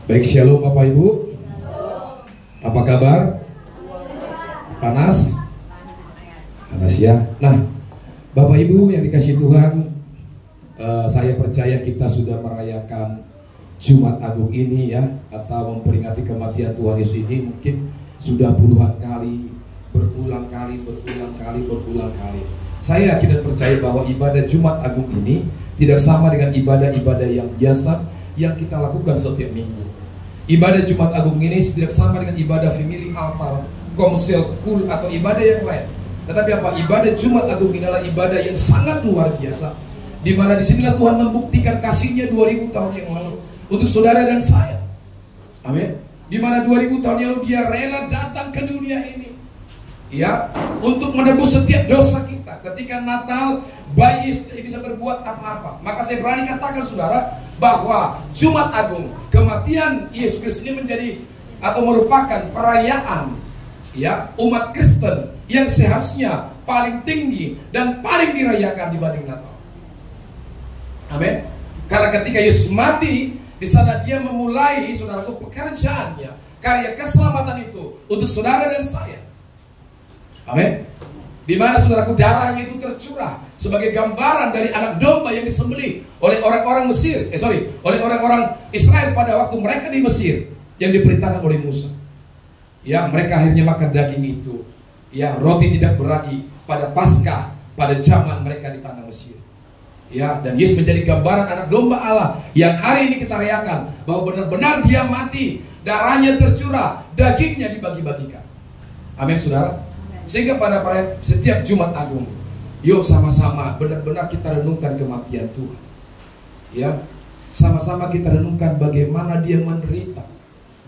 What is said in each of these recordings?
Baik, shalom Bapak Ibu. Apa kabar? Panas? Panas ya. Nah, Bapak Ibu yang dikasihi Tuhan, saya percaya kita sudah merayakan Jumat Agung ini ya, atau memperingati kematian Tuhan Yesus ini mungkin sudah puluhan kali, berulang kali. Saya yakin dan percaya bahwa ibadah Jumat Agung ini tidak sama dengan ibadah-ibadah yang biasa yang kita lakukan setiap minggu. Ibadah Jumat Agung ini tidak sama dengan ibadah family altar, komsel, kul, atau ibadah yang lain. Tetapi apa? Ibadah Jumat Agung ini adalah ibadah yang sangat luar biasa, di mana disinilah Tuhan membuktikan kasih-Nya 2000 tahun yang lalu untuk saudara dan saya. Amin. Di mana 2000 tahun yang lalu Dia rela datang ke dunia ini, ya, untuk menebus setiap dosa kita. Ketika Natal, bayi Yesus tidak bisa berbuat apa-apa. Maka saya berani katakan saudara, bahwa Jumat Agung, kematian Yesus Kristus ini menjadi atau merupakan perayaan ya umat Kristen yang seharusnya paling tinggi dan paling dirayakan dibanding Natal. Amin. Karena ketika Yesus mati, di sana Dia memulai saudaraku pekerjaannya, karya keselamatan itu untuk saudara dan saya. Amin. Di mana saudaraku darahnya itu tercurah sebagai gambaran dari anak domba yang disembelih oleh orang-orang Mesir, oleh orang-orang Israel pada waktu mereka di Mesir yang diperintahkan oleh Musa. Ya, mereka akhirnya makan daging itu. Ya, roti tidak beragi pada Paskah pada zaman mereka di tanah Mesir. Ya, dan Yesus menjadi gambaran anak domba Allah yang hari ini kita rayakan bahwa benar-benar Dia mati, darahnya tercurah, dagingnya dibagi-bagikan. Amin, saudara. Sehingga pada setiap Jumat Agung, yuk sama-sama benar-benar kita renungkan kematian Tuhan. Ya, sama-sama kita renungkan bagaimana Dia menderita.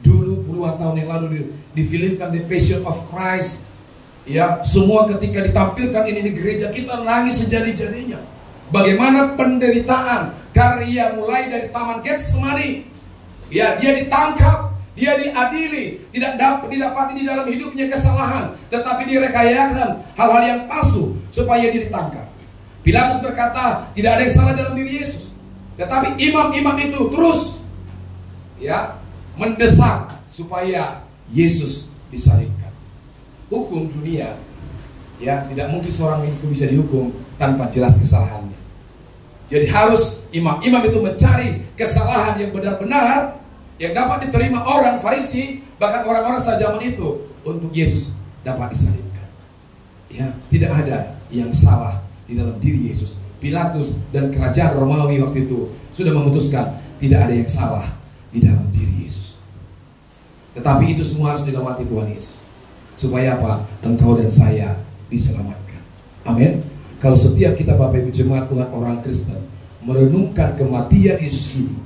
Dulu puluhan tahun yang lalu difilmkan The Passion of Christ. Ya, semua ketika ditampilkan ini di gereja kita nangis sejadi-jadinya. Bagaimana penderitaan karya mulai dari Taman Getsemani. Ya, Dia ditangkap, Dia diadili, tidak didapati di dalam hidupnya kesalahan, tetapi direkayakan hal-hal yang palsu supaya Dia ditangkap. Pilatus berkata, tidak ada yang salah dalam diri Yesus. Tetapi imam-imam itu terus ya mendesak supaya Yesus disalibkan. Hukum dunia ya tidak mungkin seorang itu bisa dihukum tanpa jelas kesalahannya. Jadi harus imam-imam itu mencari kesalahan yang benar-benar yang dapat diterima orang Farisi, bahkan orang-orang sejaman itu, untuk Yesus dapat disalibkan. Ya, tidak ada yang salah di dalam diri Yesus. Pilatus dan kerajaan Romawi waktu itu sudah memutuskan tidak ada yang salah di dalam diri Yesus. Tetapi itu semua harus dilewati Tuhan Yesus. Supaya apa? Engkau dan saya diselamatkan. Amin. Kalau setiap kita Bapak Ibu jemaat Tuhan orang Kristen merenungkan kematian Yesus ini,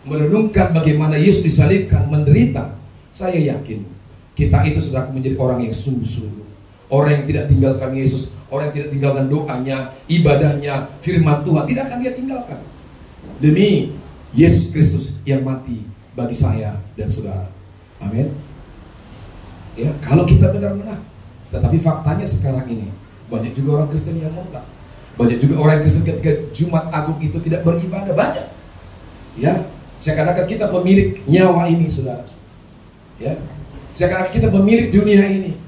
merenungkan bagaimana Yesus disalibkan, menderita, saya yakin kita itu sudah menjadi orang yang sungguh-sungguh, orang yang tidak tinggalkan Yesus, orang yang tidak tinggalkan doanya, ibadahnya, firman Tuhan, tidak akan dia tinggalkan demi Yesus Kristus yang mati bagi saya dan saudara. Amin. Ya, kalau kita benar-benar. Tetapi faktanya sekarang ini banyak juga orang Kristen yang murtad, banyak juga orang Kristen ketika Jumat Agung itu tidak beribadah, banyak. Ya, seakan-akan kita pemilik nyawa ini, saudara. Ya, seakan-akan kita pemilik dunia ini.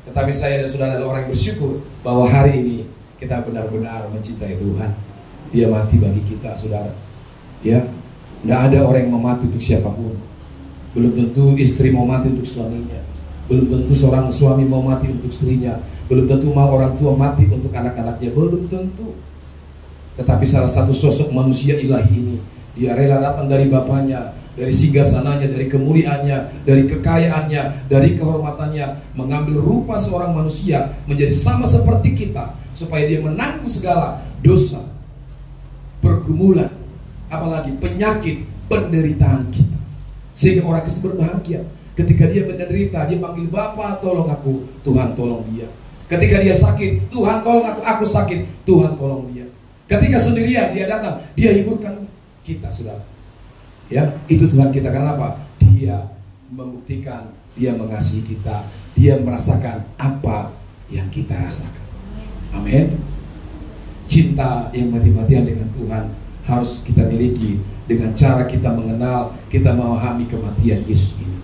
Tetapi saya dan saudara adalah orang yang bersyukur bahwa hari ini kita benar-benar mencintai Tuhan. Dia mati bagi kita, saudara. Ya, nggak ada orang yang mau mati untuk siapapun. Belum tentu istri mau mati untuk suaminya. Belum tentu seorang suami mau mati untuk istrinya. Belum tentu mau orang tua mati untuk anak-anaknya. Belum tentu. Tetapi salah satu sosok manusia ilahi ini, Dia rela datang dari Bapaknya, dari singgasananya, dari kemuliaannya, dari kekayaannya, dari kehormatannya, mengambil rupa seorang manusia menjadi sama seperti kita, supaya Dia menanggung segala dosa, pergumulan, apalagi penyakit, penderitaan kita. Sehingga orang Kristen berbahagia. Ketika dia menderita, dia panggil Bapa, tolong aku, Tuhan tolong dia. Ketika dia sakit, Tuhan tolong aku sakit, Tuhan tolong dia. Ketika sendirian, dia datang, dia hiburkan kita, saudara. Ya, itu Tuhan kita. Karena apa? Dia membuktikan, Dia mengasihi kita, Dia merasakan apa yang kita rasakan. Amin. Cinta yang mati-matian dengan Tuhan harus kita miliki dengan cara kita mengenal, kita memahami kematian Yesus ini.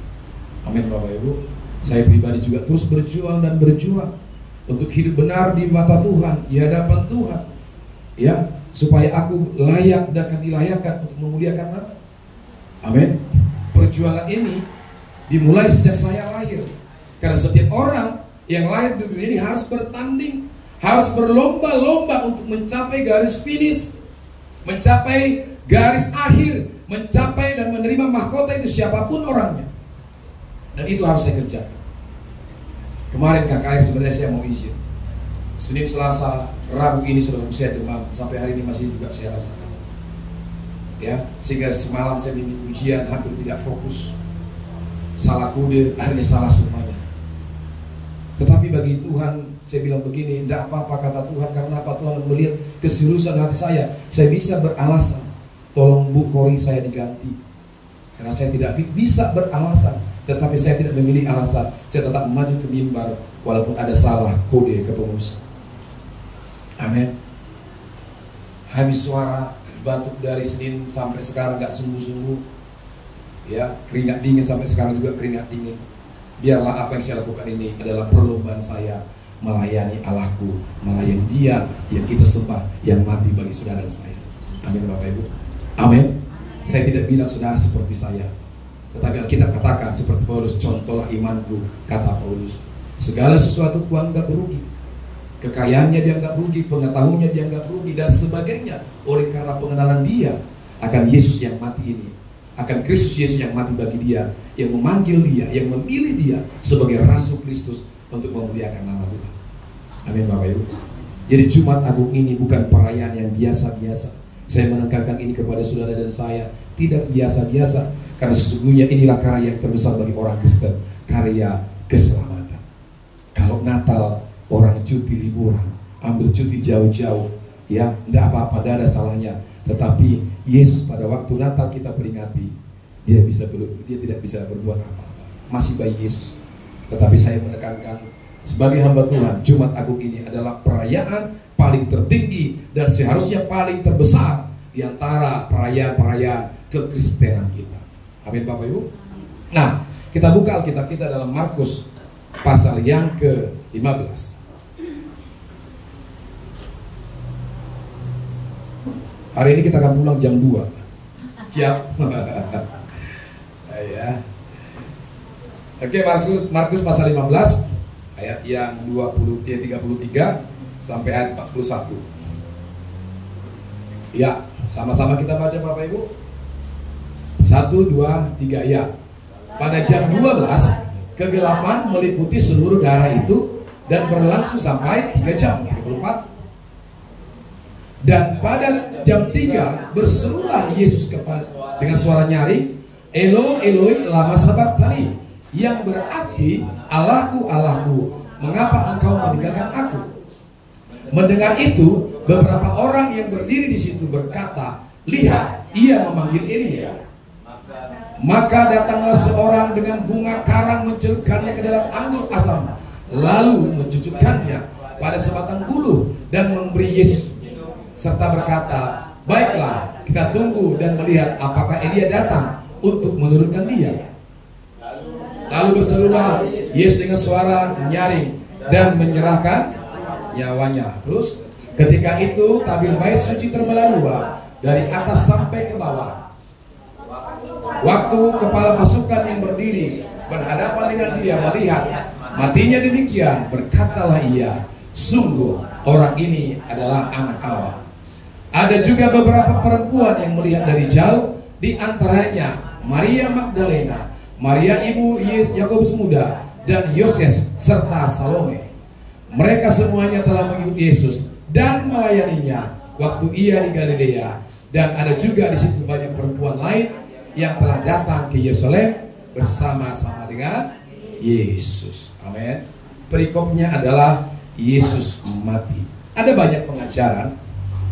Amin Bapak Ibu. Saya pribadi juga terus berjuang dan berjuang untuk hidup benar di mata Tuhan, di hadapan Tuhan, ya, supaya aku layak dan akan dilayakkan untuk memuliakan nama. Amin. Perjuangan ini dimulai sejak saya lahir, karena setiap orang yang lahir di dunia ini harus bertanding, harus berlomba-lomba untuk mencapai garis finish, mencapai garis akhir, mencapai dan menerima mahkota itu siapapun orangnya. Dan itu harus saya kerjakan. Kemarin KKR sebenarnya saya mau izin. Senin, Selasa, Rabu ini sudah saya demam, sampai hari ini masih juga saya rasakan. Ya, sehingga semalam saya bimbing ujian hampir tidak fokus. Salah kode, akhirnya salah semuanya. Tetapi bagi Tuhan, saya bilang begini, tidak apa-apa kata Tuhan, karena apa? Tuhan melihat keseriusan hati saya bisa beralasan, tolong Bu Kori saya diganti. Karena saya tidak bisa beralasan, tetapi saya tidak memilih alasan, saya tetap maju ke mimbar walaupun ada salah kode kepengurusan. Amin. Habis suara batuk dari Senin sampai sekarang gak sungguh-sungguh, ya, keringat dingin sampai sekarang juga keringat dingin. Biarlah apa yang saya lakukan ini adalah perlombaan saya melayani Allahku, melayani Dia yang kita sembah, yang mati bagi saudara saya. Amin Bapak Ibu. Amin. Saya tidak bilang saudara seperti saya, tetapi Alkitab katakan seperti Paulus, contohlah imanku, kata Paulus. Segala sesuatu kuanggap rugi, kekayaannya dianggap rugi, pengetahuannya dianggap rugi, dan sebagainya, oleh karena pengenalan dia akan Yesus yang mati ini, akan Kristus Yesus yang mati bagi dia, yang memanggil dia, yang memilih dia sebagai Rasul Kristus untuk memuliakan nama Tuhan. Amin Bapak Ibu. Jadi Jumat Agung ini bukan perayaan yang biasa-biasa. Saya menekankan ini kepada saudara dan saya, tidak biasa-biasa, karena sesungguhnya inilah karya yang terbesar bagi orang Kristen, karya keselamatan. Kalau Natal orang cuti liburan, ambil cuti jauh-jauh, ya, tidak apa-apa, tidak ada salahnya. Tetapi Yesus pada waktu Natal kita peringati, dia tidak bisa berbuat apa-apa, masih bayi Yesus. Tetapi saya menekankan sebagai hamba Tuhan, Jumat Agung ini adalah perayaan paling tertinggi dan seharusnya paling terbesar di antara perayaan-perayaan kekristenan kita. Amin Bapak Ibu. Nah, kita buka Alkitab kita dalam Markus pasal yang ke-15. Hari ini kita akan pulang jam 2. Siap? Ya. Oke, Markus pasal 15 ayat yang 33 sampai ayat 41. Ya, sama-sama kita baca Bapak Ibu. 1, 2, 3 ya. Pada jam 12 kegelapan meliputi seluruh daerah itu dan berlangsung sampai 3 jam 34. Dan pada jam 3 berserulah Yesus dengan suara nyaring, Eloi Eloi lama sabachthani, yang berarti Allahku Allahku, mengapa engkau meninggalkan aku? Mendengar itu, beberapa orang yang berdiri di situ berkata, lihat, ia memanggil Elia. Maka datanglah seorang dengan bunga karang, mencelupkannya ke dalam anggur asam, lalu mencucukkannya pada sebatang bulu dan memberi Yesus, serta berkata, baiklah, kita tunggu dan melihat apakah Elia datang untuk menurunkan dia. Lalu berserulah Yesus dengan suara nyaring dan menyerahkan nyawanya. Terus ketika itu tabir bait suci terbelah dua dari atas sampai ke bawah. Waktu kepala pasukan yang berdiri berhadapan dengan dia melihat matinya demikian, berkatalah ia, sungguh orang ini adalah anak Allah. Ada juga beberapa perempuan yang melihat dari jauh, di antaranya Maria Magdalena, Maria ibu Yakobus muda, dan Yoses serta Salome. Mereka semuanya telah mengikuti Yesus dan melayaninya waktu ia di Galilea. Dan ada juga di situ banyak perempuan lain yang telah datang ke Yerusalem bersama-sama dengan Yesus. Amin. Perikopnya adalah Yesus mati. Ada banyak pengajaran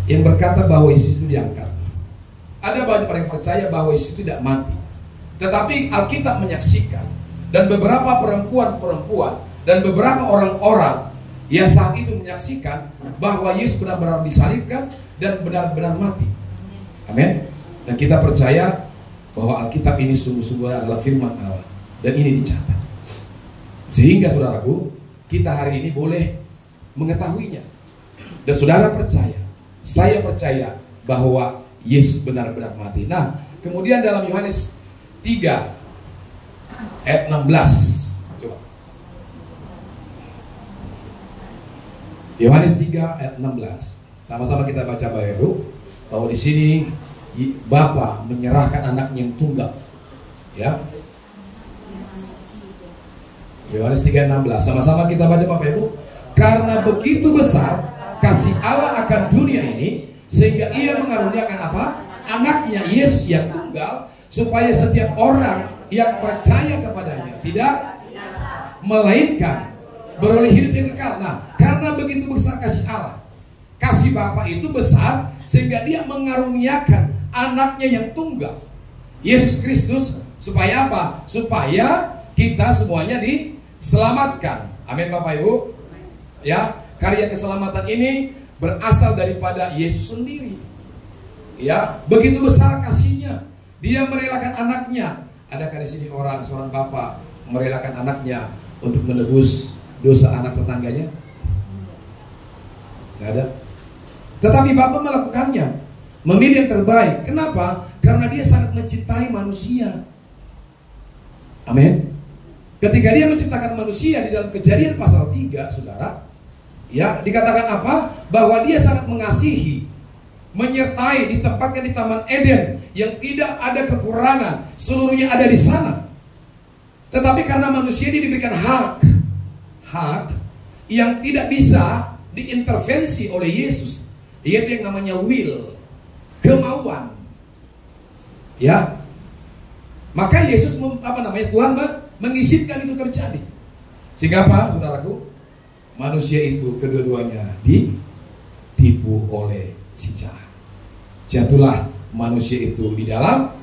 yang berkata bahwa Yesus itu diangkat. Ada banyak orang yang percaya bahwa Yesus itu tidak mati. Tetapi Alkitab menyaksikan, dan beberapa perempuan-perempuan dan beberapa orang-orang yang saat itu menyaksikan bahwa Yesus benar-benar disalibkan dan benar-benar mati. Amin. Dan kita percaya bahwa Alkitab ini sungguh-sungguh adalah firman Allah, dan ini dicatat. Sehingga saudaraku, kita hari ini boleh mengetahuinya. Dan saudara percaya, saya percaya bahwa Yesus benar-benar mati. Nah, kemudian dalam Yohanes 3 ayat 16. Coba. Yohanes 3 ayat 16. Sama-sama kita baca Bapak Ibu, bahwa di sini Bapa menyerahkan anaknya yang tunggal. Ya. Yohanes 3:16. Sama-sama kita baca Bapak Ibu. Karena begitu besar kasih Allah akan dunia ini, sehingga ia mengaruniakan apa? Anaknya Yesus yang tunggal, supaya setiap orang yang percaya kepadanya tidak melainkan beroleh hidup yang kekal. Nah, karena begitu besar kasih Allah, kasih Bapa itu besar, sehingga dia mengaruniakan anaknya yang tunggal, Yesus Kristus, supaya apa? Supaya kita semuanya diselamatkan. Amin Bapak Ibu. Ya, karya keselamatan ini berasal daripada Yesus sendiri. Ya, begitu besar kasihnya, dia merelakan anaknya. Adakah di sini seorang bapak merelakan anaknya untuk menebus dosa anak tetangganya? Tidak ada. Tetapi bapak melakukannya, memilih yang terbaik. Kenapa? Karena dia sangat mencintai manusia. Amin. Ketika dia menciptakan manusia di dalam Kejadian pasal 3, saudara, ya, dikatakan apa? Bahwa dia sangat mengasihi, menyertai, ditempatkan di Taman Eden yang tidak ada kekurangan, seluruhnya ada di sana. Tetapi karena manusia ini diberikan hak yang tidak bisa diintervensi oleh Yesus, yaitu yang namanya will, kemauan. Ya, maka Yesus Tuhan mengizinkan itu terjadi. Sehingga apa, saudaraku? Manusia itu kedua-duanya ditipu oleh si jahat. Jatuhlah manusia itu di dalam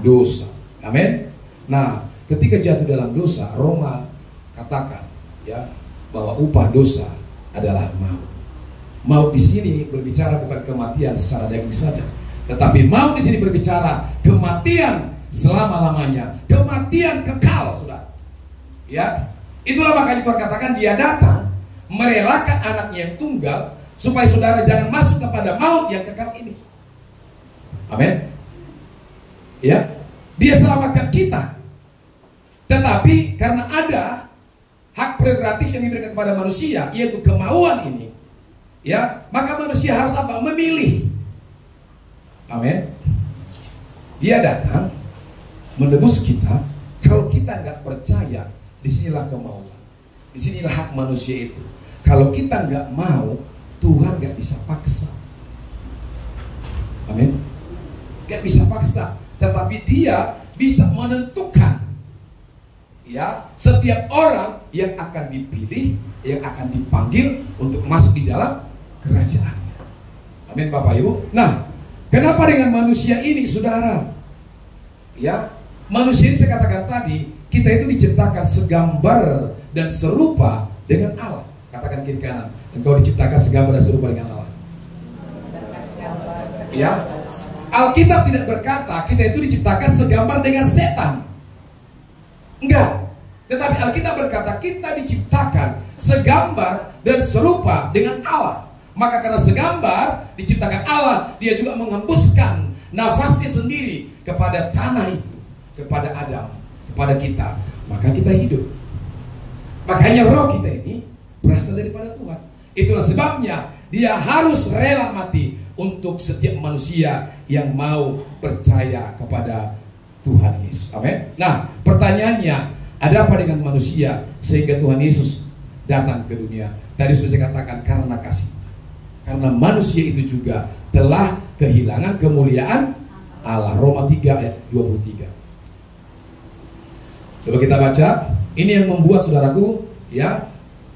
dosa. Amin. Nah, ketika jatuh dalam dosa, Roma katakan ya bahwa upah dosa adalah maut. Maut di sini berbicara bukan kematian secara daging saja, tetapi maut di sini berbicara kematian selama-lamanya, kematian kekal, saudara. Ya, itulah makanya Tuhan katakan dia datang merelakan anaknya yang tunggal, supaya saudara jangan masuk kepada maut yang kekal ini. Amin. Ya, dia selamatkan kita. Tetapi karena ada hak prerogatif yang diberikan kepada manusia, yaitu kemauan ini, ya, maka manusia harus apa? Memilih. Amin. Dia datang menebus kita. Kalau kita nggak percaya, disinilah kemauan, disinilah hak manusia itu. Kalau kita nggak mau, Tuhan nggak bisa paksa. Amin. Nggak bisa paksa, tetapi Dia bisa menentukan, ya, setiap orang yang akan dipilih, yang akan dipanggil untuk masuk di dalam kerajaannya. Amin Bapak Ibu. Nah, kenapa dengan manusia ini, saudara? Ya, manusia ini saya katakan tadi, kita itu diciptakan segambar dan serupa dengan Allah. Katakan kiri kanan, engkau diciptakan segambar dan serupa dengan Allah. Ya, Alkitab tidak berkata kita itu diciptakan segambar dengan setan. Enggak. Tetapi Alkitab berkata kita diciptakan segambar dan serupa dengan Allah. Maka karena segambar diciptakan Allah, Dia juga menghembuskan nafasnya sendiri kepada tanah itu, kepada Adam, kepada kita. Maka kita hidup. Makanya roh kita ini berasal daripada Tuhan. Itulah sebabnya Dia harus rela mati untuk setiap manusia yang mau percaya kepada Tuhan Yesus. Amin. Nah, pertanyaannya, ada apa dengan manusia sehingga Tuhan Yesus datang ke dunia? Tadi sudah saya katakan, karena kasih. Karena manusia itu juga telah kehilangan kemuliaan Allah. Roma 3 ayat 23. Coba kita baca. Ini yang membuat, saudaraku, ya,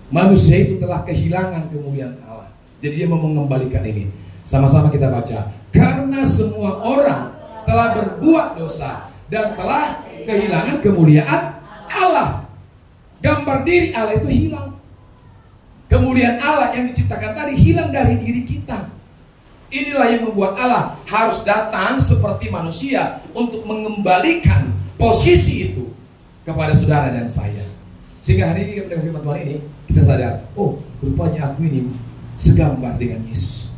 manusia itu telah kehilangan kemuliaan Allah. Jadi Dia mau mengembalikan ini. Sama-sama kita baca. Karena semua orang telah berbuat dosa dan telah kehilangan kemuliaan Allah. Gambar diri Allah itu hilang. Kemuliaan Allah yang diciptakan tadi hilang dari diri kita. Inilah yang membuat Allah harus datang seperti manusia untuk mengembalikan posisi itu kepada saudara dan saya. Sehingga hari ini mendengar firman Tuhan ini, kita sadar, oh rupanya aku ini segambar dengan Yesus.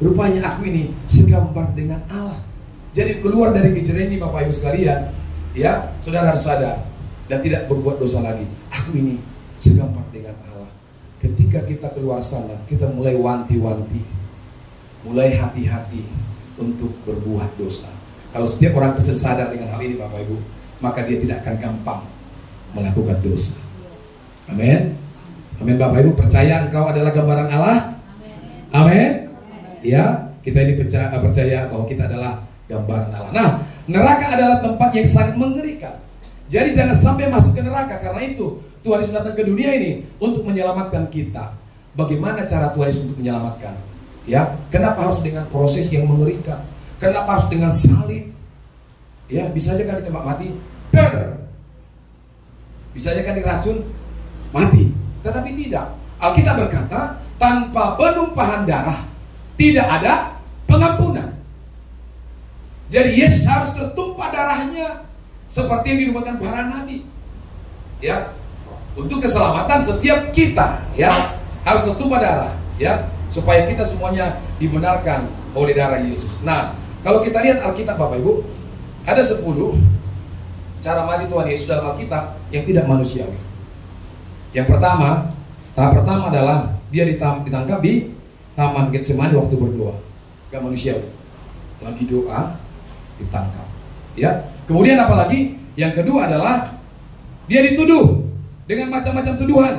Rupanya aku ini segambar dengan Allah. Jadi keluar dari gejala ini Bapak Ibu sekalian, ya, saudara harus sadar dan tidak berbuat dosa lagi. Aku ini segambar dengan Allah. Ketika kita keluar sana, kita mulai wanti-wanti, mulai hati-hati untuk berbuat dosa. Kalau setiap orang Kristen sadar dengan hal ini Bapak Ibu, maka dia tidak akan gampang melakukan dosa. Amin. Amin. Bapak Ibu, percaya engkau adalah gambaran Allah? Amin. Ya, kita ini percaya bahwa kita adalah gambaran Allah. Nah, neraka adalah tempat yang sangat mengerikan. Jadi jangan sampai masuk ke neraka. Karena itu Tuhan Yesus datang ke dunia ini untuk menyelamatkan kita. Bagaimana cara Tuhan Yesus untuk menyelamatkan? Ya, kenapa harus dengan proses yang mengerikan? Kenapa harus dengan salib? Ya, bisa aja kan ditembak mati, bisa aja kan diracun, mati. Tetapi tidak. Alkitab berkata, tanpa penumpahan darah tidak ada pengampunan. Jadi Yesus harus tertumpah darahnya seperti yang dinubuatkan para nabi. Ya, untuk keselamatan setiap kita, ya, harus tertumpah darah, ya, supaya kita semuanya dibenarkan oleh darah Yesus. Nah, kalau kita lihat Alkitab Bapak Ibu, ada 10 cara mati Tuhan Yesus dalam Alkitab yang tidak manusiawi. Yang pertama, tahap pertama adalah dia ditangkap di Taman Getsemani waktu berdoa. Gak manusiawi. Lagi doa, ditangkap. Ya. Kemudian apalagi? Yang kedua adalah dia dituduh dengan macam-macam tuduhan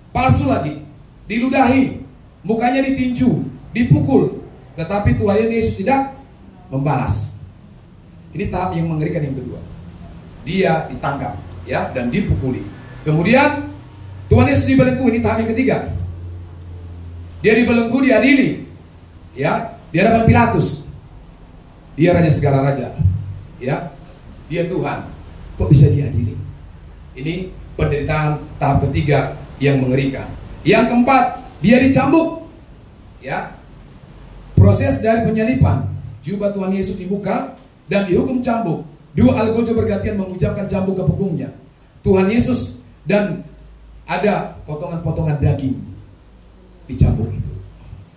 palsu lagi, diludahi, mukanya ditinju, dipukul, tetapi Tuhan Yesus tidak membalas. Ini tahap yang mengerikan yang kedua. Dia ditangkap, ya, dan dipukuli. Kemudian Tuhan Yesus dibelenggu, ini tahap yang ketiga. Dia dibelenggu, diadili, ya, di hadapan Pilatus. Dia raja segala raja, ya, dia Tuhan. Kok bisa diadili? Ini penderitaan tahap ketiga yang mengerikan. Yang keempat, dia dicambuk, ya. Proses dari penyalipan, jubah Tuhan Yesus dibuka dan dihukum cambuk. Dua algojo bergantian mengucapkan cambuk ke punggungnya Tuhan Yesus, dan ada potongan-potongan daging dicambuk itu.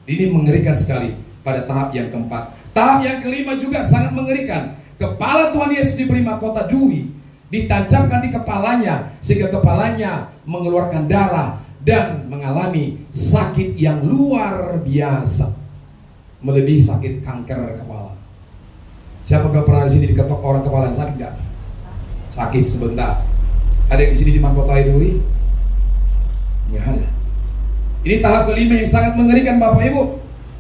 Ini mengerikan sekali pada tahap yang keempat. Tahap yang kelima juga sangat mengerikan. Kepala Tuhan Yesus diberi mahkota duri, ditancapkan di kepalanya sehingga kepalanya mengeluarkan darah dan mengalami sakit yang luar biasa, melebihi sakit kanker kepala. Siapakah pernah di sini diketok orang kepala sakit nggak? Sakit sebentar. Ada yang di sini dimahkotai duri? Nggak ada. Ini tahap kelima yang sangat mengerikan Bapak Ibu.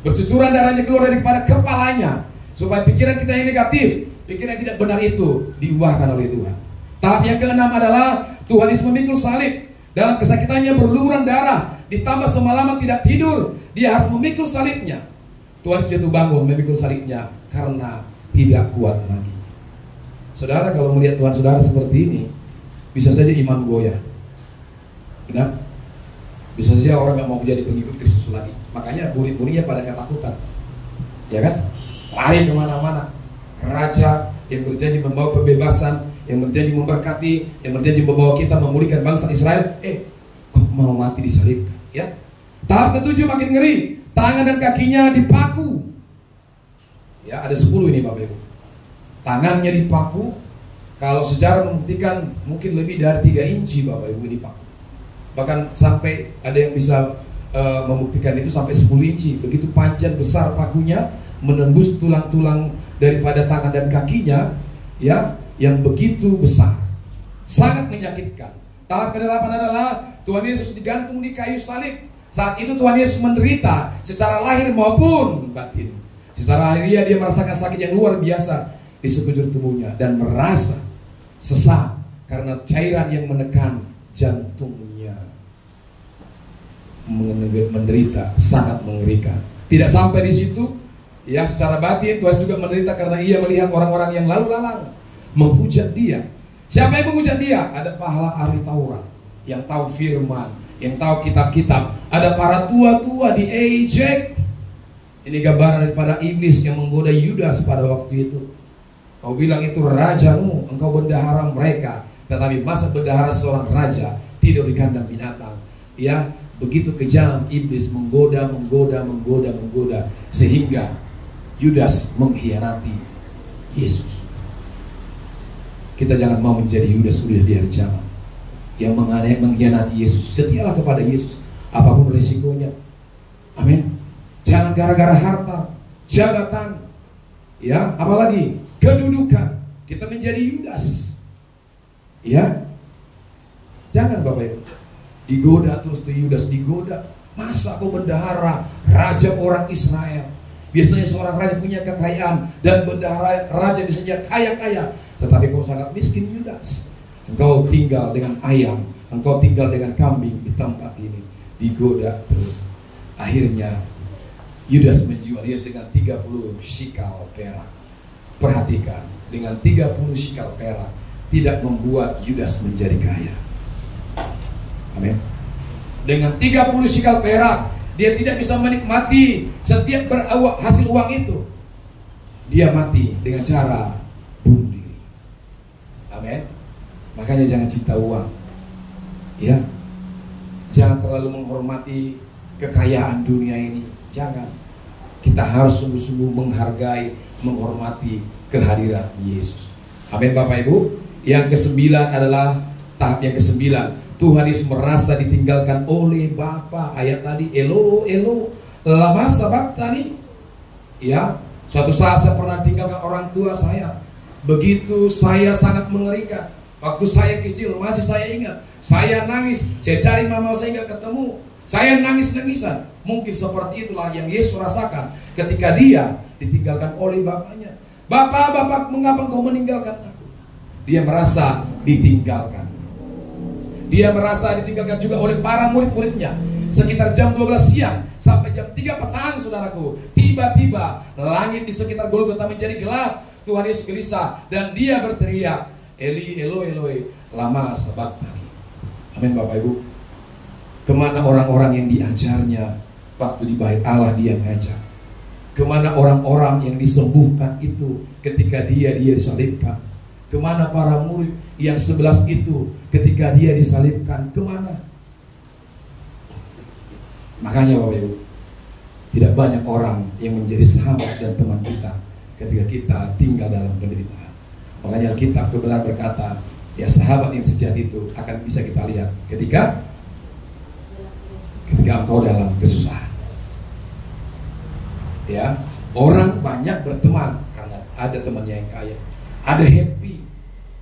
Bercucuran darahnya keluar daripada kepalanya, supaya pikiran kita yang negatif, pikiran yang tidak benar itu diubahkan oleh Tuhan. Tahap yang keenam adalah Tuhan Yesus memikul salib. Dalam kesakitannya berlumuran darah, ditambah semalaman tidak tidur, dia harus memikul salibnya. Tuhan Yesus jatuh bangun memikul salibnya karena tidak kuat lagi. Saudara, kalau melihat Tuhan saudara seperti ini, bisa saja iman goyah. Benar? Bisa saja orang nggak mau jadi pengikut Kristus lagi. Makanya murid-muridnya pada ketakutan, ya kan? Lari kemana-mana. Raja yang berjanji membawa pembebasan, yang berjanji memberkati, yang berjanji membawa kita memulihkan bangsa Israel, kok mau mati disalibkan, ya? Tahap ketujuh makin ngeri. Tangan dan kakinya dipaku. Ya, ada 10 ini Bapak Ibu. Tangannya dipaku. Kalau sejarah membuktikan mungkin lebih dari 3 inci Bapak Ibu dipaku. Bahkan sampai ada yang bisa membuktikan itu sampai 10 inci. Begitu panjang besar pakunya, menembus tulang-tulang daripada tangan dan kakinya, ya, yang begitu besar. Sangat menyakitkan. Tahap ke-8 adalah Tuhan Yesus digantung di kayu salib. Saat itu Tuhan Yesus menderita secara lahir maupun batin. Secara lahiriah dia merasakan sakit yang luar biasa di sekujur tubuhnya dan merasa sesak karena cairan yang menekan jantungnya. Menderita, sangat mengerikan. Tidak sampai di situ, ya, secara batin Tuhan juga menderita karena ia melihat orang-orang yang lalu lalang menghujat dia. Siapa yang menghujat dia? Ada pahala ahli Taurat yang tahu firman, yang tahu kitab-kitab. Ada para tua-tua diejek, Ini gambaran daripada iblis yang menggoda Yudas pada waktu itu. Kau bilang itu rajamu, engkau bendahara mereka. Tetapi masa bendahara seorang raja tidur di kandang binatang. Ya, begitu kejam iblis menggoda sehingga Yudas mengkhianati Yesus. Kita jangan mau menjadi Yudas di akhir zaman yang mengkhianati Yesus. Setialah kepada Yesus apapun risikonya. Amin. Jangan gara-gara harta, jabatan, ya, apalagi kedudukan kita menjadi Yudas. Ya. Jangan Bapak Ibu. Digoda terus tuh Yudas, digoda. Masa kau bendahara raja orang Israel? Biasanya seorang raja punya kekayaan dan bendahara raja biasanya kaya-kaya, tetapi kau sangat miskin Yudas. Engkau tinggal dengan ayam, engkau tinggal dengan kambing di tempat ini. Digoda terus. Akhirnya Yudas menjual Yesus dengan 30 shikal perak. Perhatikan, dengan 30 shikal perak tidak membuat Yudas menjadi kaya. Amin. Dengan 30 shikal perak dia tidak bisa menikmati setiap hasil uang itu. Dia mati dengan cara bunuh diri. Amin. Makanya jangan cinta uang. Ya. Jangan terlalu menghormati kekayaan dunia ini. Jangan. Kita harus sungguh-sungguh menghargai, menghormati kehadiran Yesus. Amin Bapak Ibu. Yang kesembilan adalah tahap yang kesembilan. Tuhan Yesus merasa ditinggalkan oleh Bapa. Ayat tadi, Elo, Elo, lama sabachthani. Ya, suatu saat saya pernah ditinggalkan orang tua saya. Begitu saya sangat mengerikan. Waktu saya kecil masih saya ingat. Saya nangis, saya cari mama saya nggak ketemu. Saya nangis-nangisan. Mungkin seperti itulah yang Yesus rasakan ketika dia ditinggalkan oleh bapaknya. Bapak, mengapa engkau meninggalkan aku? Dia merasa ditinggalkan. Dia merasa ditinggalkan juga oleh para murid-muridnya. Sekitar jam 12 siang sampai jam 3 petang, saudaraku, tiba-tiba langit di sekitar Golgota menjadi gelap. Tuhan Yesus gelisah dan dia berteriak, Eli, Eloi, Eloi, lama sabachthani. Amin Bapak Ibu. Kemana orang-orang yang diajarnya waktu di bait Allah dia ngajar? Kemana orang-orang yang disembuhkan itu ketika dia disalibkan? Kemana para murid yang 11 itu ketika dia disalibkan? Kemana? Makanya Bapak Ibu, tidak banyak orang yang menjadi sahabat dan teman kita ketika kita tinggal dalam penderitaan. Makanya Alkitab kebenaran berkata, ya sahabat yang sejati itu akan bisa kita lihat ketika engkau dalam kesusahan. Ya, orang banyak berteman karena ada temannya yang kaya, ada happy,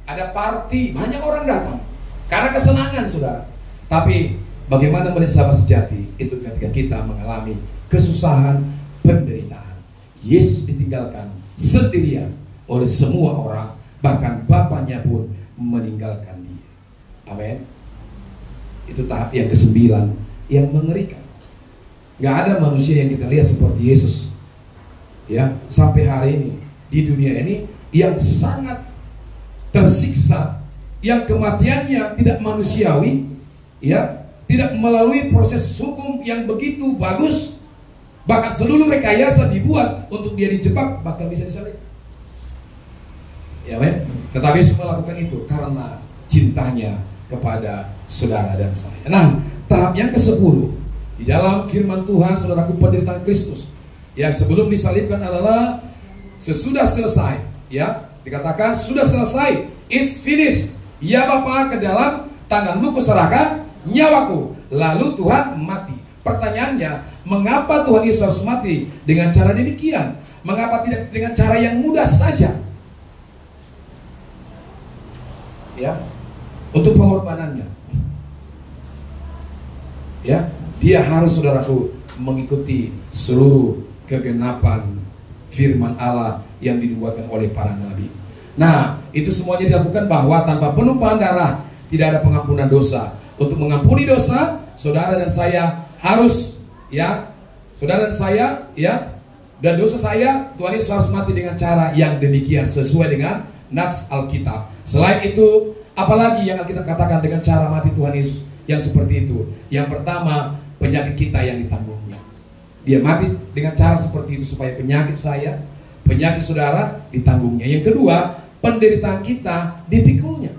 ada party, banyak orang datang karena kesenangan, saudara. Tapi bagaimana menjadi sahabat sejati? Itu ketika kita mengalami kesusahan, penderitaan. Yesus ditinggalkan sendirian oleh semua orang, bahkan bapaknya pun meninggalkan dia. Amin. Itu tahap yang ke-9 yang mengerikan. Gak ada manusia yang kita lihat seperti Yesus, ya, sampai hari ini di dunia ini, yang sangat tersiksa, yang kematiannya tidak manusiawi, ya, tidak melalui proses hukum yang begitu bagus, bahkan seluruh rekayasa dibuat untuk dia dijebak, bahkan bisa disalib. Ya, men? Tetapi Yesus melakukan itu karena cintanya kepada saudara dan saya. Nah, tahap yang ke-10 di dalam firman Tuhan, saudaraku, penderitaan Kristus yang sebelum disalibkan adalah sesudah selesai, ya, dikatakan sudah selesai, it's finished. Ya Bapa, ke dalam tanganmu kuserahkan nyawaku. Lalu Tuhan mati. Pertanyaannya, mengapa Tuhan Yesus harus mati dengan cara demikian? Mengapa tidak dengan cara yang mudah saja? Ya, untuk pengorbanannya. Ya, dia harus, saudaraku, mengikuti seluruh kegenapan firman Allah yang dinubuatkan oleh para nabi. Nah, itu semuanya dilakukan bahwa tanpa penumpahan darah tidak ada pengampunan dosa. Untuk mengampuni dosa, saudara dan saya harus, ya, saudara dan saya, ya, dan dosa saya, Tuhan Yesus harus mati dengan cara yang demikian sesuai dengan nats Alkitab. Selain itu, apalagi yang Alkitab katakan dengan cara mati Tuhan Yesus yang seperti itu? Yang pertama, penyakit kita yang ditanggungnya. Dia mati dengan cara seperti itu supaya penyakit saya, penyakit saudara ditanggungnya. Yang kedua, penderitaan kita dipikulnya.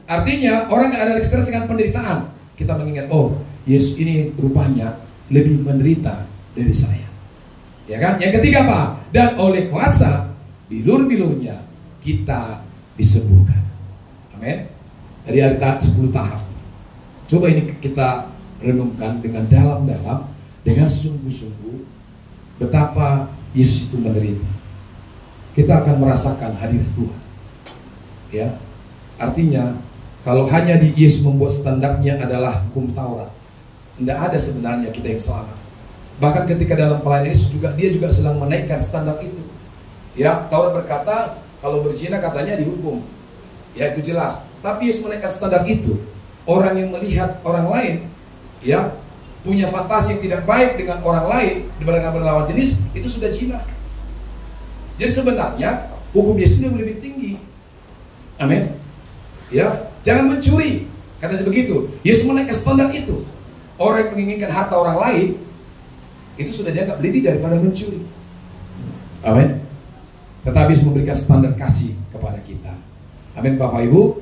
Artinya orang gak ada lagi stres dengan penderitaan. Kita mengingat, oh Yesus ini rupanya lebih menderita dari saya. Ya kan? Yang ketiga apa? Dan oleh kuasa bilur-bilurnya kita disembuhkan. Amin. Dari ada 10 tahap. Coba ini kita renungkan dengan dalam-dalam, dengan sungguh-sungguh betapa Yesus itu menderita. Kita akan merasakan hadir Tuhan. Ya. Artinya kalau hanya di Yesus membuat standarnya adalah hukum Taurat, tidak ada sebenarnya kita yang selamat. Bahkan ketika dalam pelayanan Yesus juga, dia juga sedang menaikkan standar itu. Ya, Taurat berkata kalau berzina katanya dihukum. Ya, itu jelas. Tapi Yesus menaikkan standar itu. Orang yang melihat orang lain, ya, punya fantasi yang tidak baik dengan orang lain dibandingkan berlawan jenis, itu sudah zina. Jadi sebenarnya hukum Yesus lebih tinggi. Amin. Ya, jangan mencuri, katanya begitu. Yesus menaikkan standar itu. Orang yang menginginkan harta orang lain itu sudah dianggap lebih daripada mencuri. Amin. Tetapi Yesus memberikan standar kasih kepada kita. Amin, Bapak Ibu.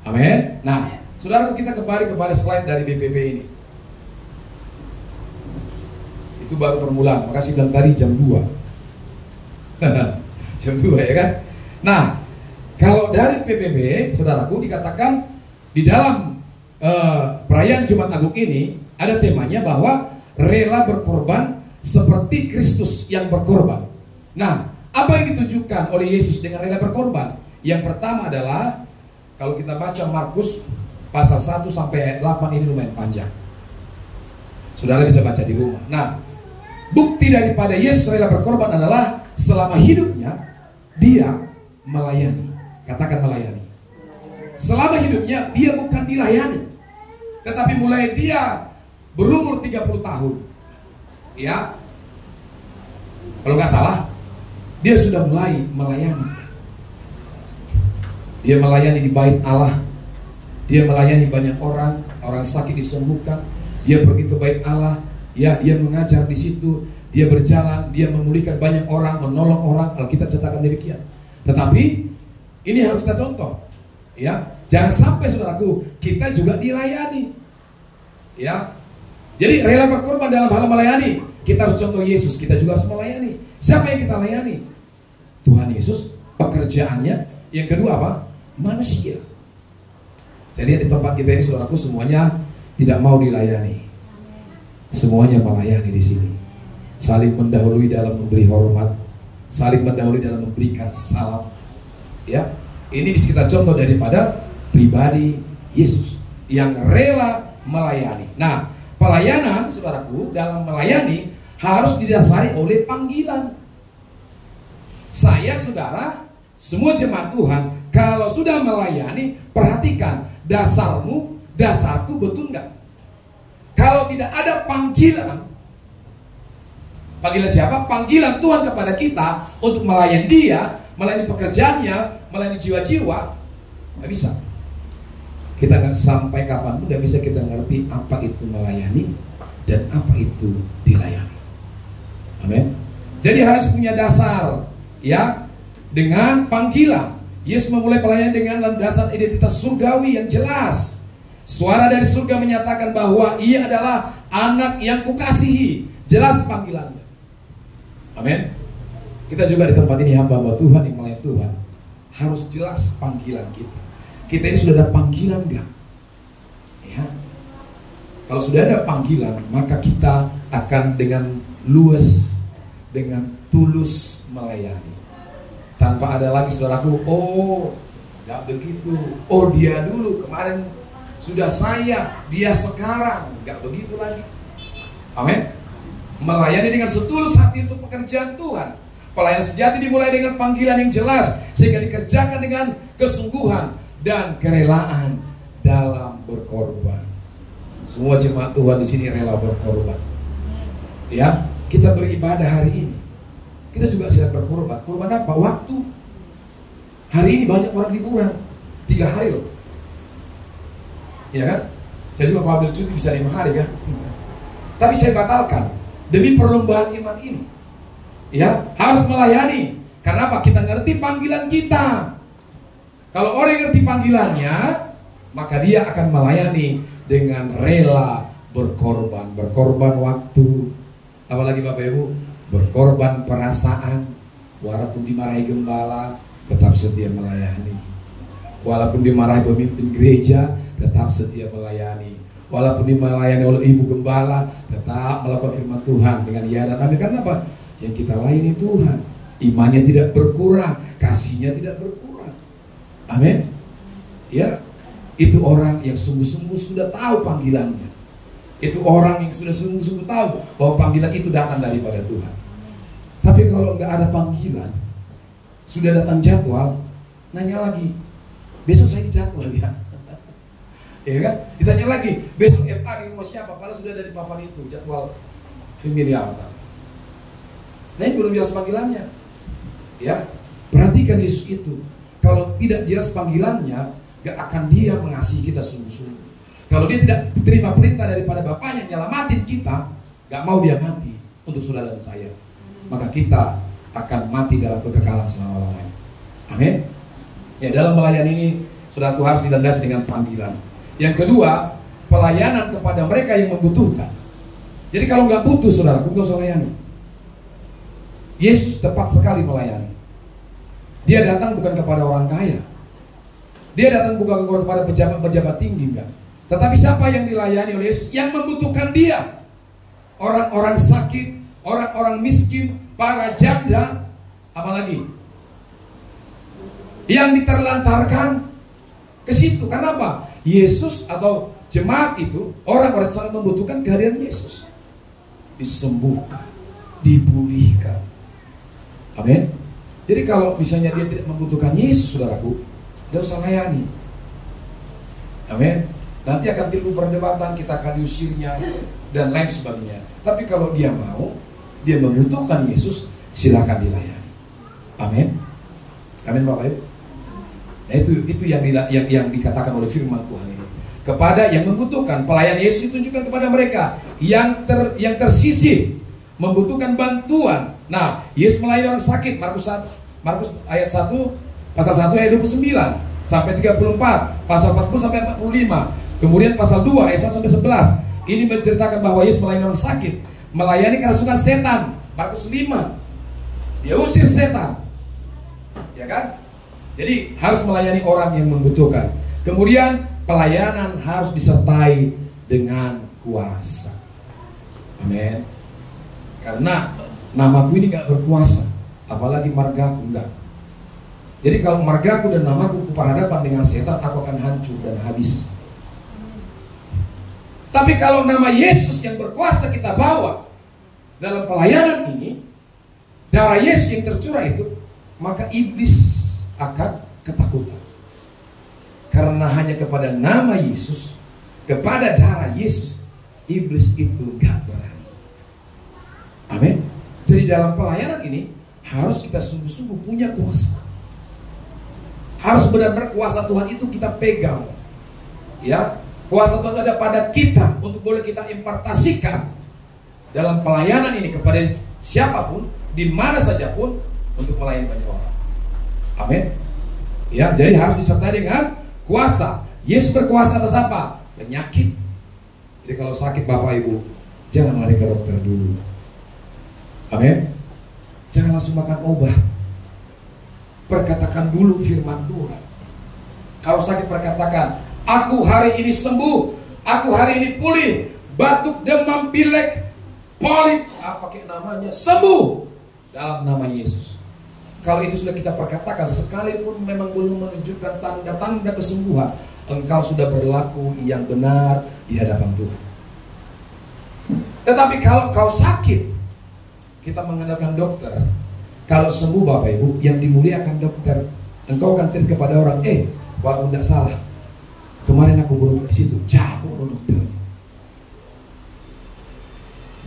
Amin. Nah, saudara, kita kembali kepada slide dari BPP ini. Itu baru permulaan. Makasih bilang tadi jam 2. Jam 2 ya kan. Nah, kalau dari PPB, saudaraku, dikatakan di dalam perayaan Jumat Agung ini ada temanya bahwa rela berkorban seperti Kristus yang berkorban. Nah, apa yang ditujukan oleh Yesus dengan rela berkorban? Yang pertama adalah kalau kita baca Markus pasal 1 sampai ayat 8, ini lumayan panjang. Saudara bisa baca di rumah. Nah, bukti daripada Yesus rela berkorban adalah selama hidupnya dia melayani. Katakan melayani. Selama hidupnya dia bukan dilayani, tetapi mulai dia berumur 30 tahun, ya, kalau nggak salah, dia sudah mulai melayani. Dia melayani di bait Allah. Dia melayani banyak orang, orang sakit disembuhkan. Dia pergi ke bait Allah, ya, dia mengajar di situ. Dia berjalan, dia memulihkan banyak orang, menolong orang. Alkitab catatkan demikian. Tetapi ini harus kita contoh, ya. Jangan sampai saudaraku kita juga dilayani, ya. Jadi rela berkorban dalam hal melayani. Kita harus contoh Yesus, kita juga harus melayani. Siapa yang kita layani? Tuhan Yesus, pekerjaannya. Yang kedua apa? Manusia. Saya lihat di tempat kita ini, saudaraku, semuanya tidak mau dilayani. Semuanya melayani di sini. Saling mendahului dalam memberi hormat, saling mendahului dalam memberikan salam. Ya, ini kita contoh daripada pribadi Yesus yang rela melayani. Nah, pelayanan, saudaraku, dalam melayani harus didasari oleh panggilan. Saya, saudara, semua jemaat Tuhan, kalau sudah melayani, perhatikan dasarmu, dasarku betul nggak? Kalau tidak ada panggilan, panggilan siapa? Panggilan Tuhan kepada kita untuk melayani Dia, melayani pekerjaannya, melayani jiwa-jiwa, nggak bisa. Kita nggak sampai kapanpun nggak bisa kita ngerti apa itu melayani dan apa itu dilayani. Amin. Jadi harus punya dasar, ya, dengan panggilan. Yesus memulai pelayanan dengan landasan identitas surgawi yang jelas. Suara dari surga menyatakan bahwa Ia adalah anak yang kukasihi. Jelas panggilannya. Amin. Kita juga di tempat ini hamba-hamba Tuhan yang melayani Tuhan, harus jelas panggilan kita. Kita ini sudah ada panggilan enggak? Ya. Kalau sudah ada panggilan, maka kita akan dengan luas, dengan tulus melayani. Tanpa ada lagi, saudaraku, oh, enggak begitu. Oh, dia dulu kemarin sudah saya, dia sekarang. Enggak begitu lagi. Amin. Melayani dengan setulus hati untuk pekerjaan Tuhan. Pelayanan sejati dimulai dengan panggilan yang jelas, sehingga dikerjakan dengan kesungguhan dan kerelaan dalam berkorban. Semua jemaat Tuhan di sini rela berkorban. Ya, kita beribadah hari ini, kita juga sedang berkorban. Korban apa? Waktu. Hari ini banyak orang liburan, 3 hari loh. Ya kan? Saya juga kalau ambil cuti bisa 5 hari kan. Tapi saya batalkan. demi perlombaan iman ini. Ya, harus melayani. Karena apa? Kita ngerti panggilan kita. Kalau orang yang ngerti panggilannya, maka dia akan melayani dengan rela berkorban. Berkorban waktu, apalagi Bapak Ibu, berkorban perasaan. Walaupun dimarahi gembala, tetap setia melayani. Walaupun dimarahi pemimpin gereja, tetap setia melayani. Walaupun dimelayani oleh ibu gembala, tetap melakukan firman Tuhan dengan ya dan amin. Karena apa? Yang kita layani Tuhan, imannya tidak berkurang, kasihnya tidak berkurang. Amin. Ya, itu orang yang sungguh-sungguh sudah tahu panggilannya. Itu orang yang sudah sungguh-sungguh tahu bahwa panggilan itu datang daripada Tuhan. Tapi kalau nggak ada panggilan, sudah datang jadwal, nanya lagi, besok saya dijadwal ya. Ya kan? Ditanya lagi, besok FA di rumah siapa? Padahal sudah dari papan itu jadwal familiar. Nah, ini belum jelas panggilannya. Ya, perhatikan Yesus itu. Kalau tidak jelas panggilannya, gak akan dia mengasihi kita sungguh-sungguh. Kalau dia tidak terima perintah daripada Bapaknya nyelamatin kita, gak mau dia mati untuk saudara dan saya, maka kita akan mati dalam kekekalan selama-lamanya. Amin. Ya, dalam melayani ini, saudaraku, harus dilandasi dengan panggilan. Yang kedua, pelayanan kepada mereka yang membutuhkan. Jadi kalau nggak butuh, saudaraku, nggak usah layani. Yesus tepat sekali melayani. Dia datang bukan kepada orang kaya, dia datang bukan kepada pejabat-pejabat tinggi, enggak. Tetapi siapa yang dilayani oleh Yesus? Yang membutuhkan dia. Orang-orang sakit, orang-orang miskin, para janda, apalagi yang diterlantarkan ke situ. Karena apa? Yesus atau jemaat itu, orang-orang sangat membutuhkan kehadiran Yesus. Disembuhkan, dipulihkan. Amin. Jadi kalau misalnya dia tidak membutuhkan Yesus, saudaraku, tidak usah layani. Amin. Nanti akan timbul perdebatan, kita akan diusirnya dan lain sebagainya. Tapi kalau dia mau, dia membutuhkan Yesus, silakan dilayani. Amin. Amin Bapak Ibu. Nah, itu yang dikatakan oleh firman Tuhan ini. Kepada yang membutuhkan, pelayan Yesus ditunjukkan kepada mereka yang tersisih, membutuhkan bantuan. Nah, Yesus melayani orang sakit. Markus ayat 1 pasal 1 ayat 29 sampai 34, pasal 40 sampai 45. Kemudian pasal 2 ayat 1 sampai 11. Ini menceritakan bahwa Yesus melayani orang sakit, melayani kerasukan setan. Markus 5. Dia usir setan. Ya kan? Jadi harus melayani orang yang membutuhkan. Kemudian pelayanan harus disertai dengan kuasa. Amin. Karena namaku ini gak berkuasa, apalagi margaku enggak. Jadi kalau margaku dan namaku berhadapan dengan setan, aku akan hancur dan habis. Tapi kalau nama Yesus yang berkuasa kita bawa dalam pelayanan ini, darah Yesus yang tercurah itu, maka iblis akan ketakutan. Karena hanya kepada nama Yesus, kepada darah Yesus, iblis itu gak berani. Amin. Jadi dalam pelayanan ini harus kita sungguh-sungguh punya kuasa. Harus benar-benar kuasa Tuhan itu kita pegang. Ya, kuasa Tuhan ada pada kita untuk boleh kita impartasikan dalam pelayanan ini kepada siapapun, di mana saja pun, untuk melayani banyak orang. Amin. Ya, jadi harus disertai dengan kuasa. Yesus berkuasa atas apa? Penyakit. Jadi kalau sakit Bapak Ibu, jangan lari ke dokter dulu. Amin. Jangan langsung makan obat. Perkatakan dulu firman Tuhan. Kalau sakit perkatakan, aku hari ini sembuh, aku hari ini pulih, batuk, demam, pilek, polip, apa kayak namanya, sembuh dalam nama Yesus. Kalau itu sudah kita perkatakan, sekalipun memang belum menunjukkan tanda-tanda kesembuhan, engkau sudah berlaku yang benar di hadapan Tuhan. Tetapi kalau kau sakit, kita mengandalkan dokter. Kalau sembuh Bapak Ibu, yang dimuliakan dokter. Engkau akan cerita kepada orang, walaupun tidak salah, kemarin aku berobat di situ, jago loh dokter.